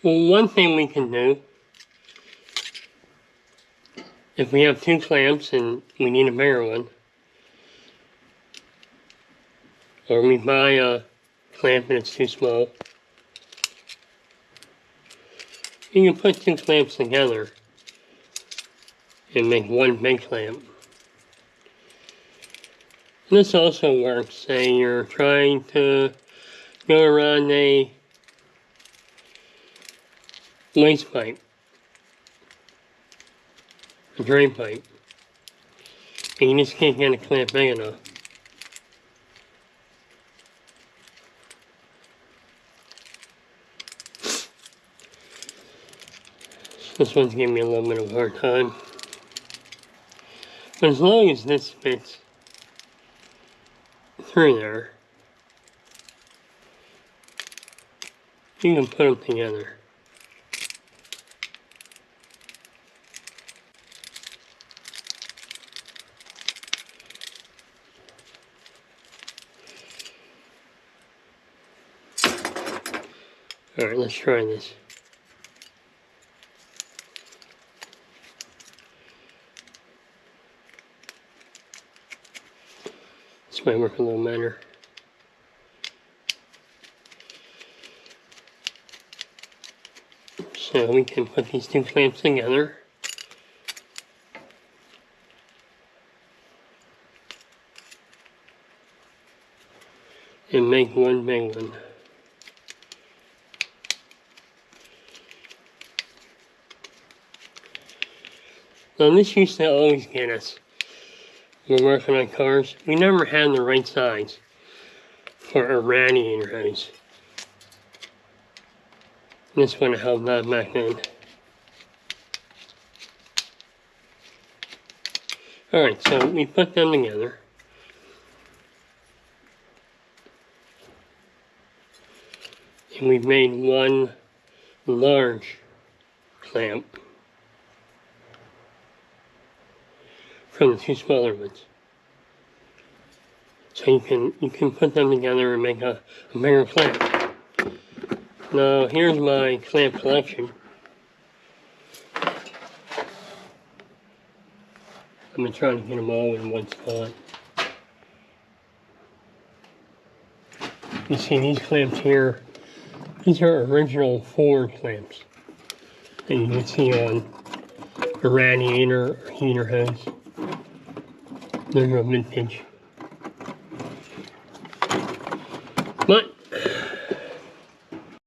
Well, one thing we can do, if we have 2 clamps and we need a bigger one, or we buy a clamp and it's too small, you can put 2 clamps together and make one big clamp. This also works, say you're trying to go around a waste pipe, a drain pipe, and you just can't get a clamp big enough. This one's giving me a little bit of a hard time. But as long as this fits through there, you can put them together. Alright, let's try this. This might work a little better. So we can put these 2 clamps together. And make one big one. Now this used to always get us. We're working on cars. We never had the right size for a radiator hose. This would have helped that back then. Alright, so we put them together. And we've made one large clamp from the 2 smaller ones. So you can put them together and make a bigger clamp. Now here's my clamp collection. I'm going to try to get them all in one spot. You see these clamps here, these are original Ford clamps. And you can see on a radiator or heater hose. They're a vintage.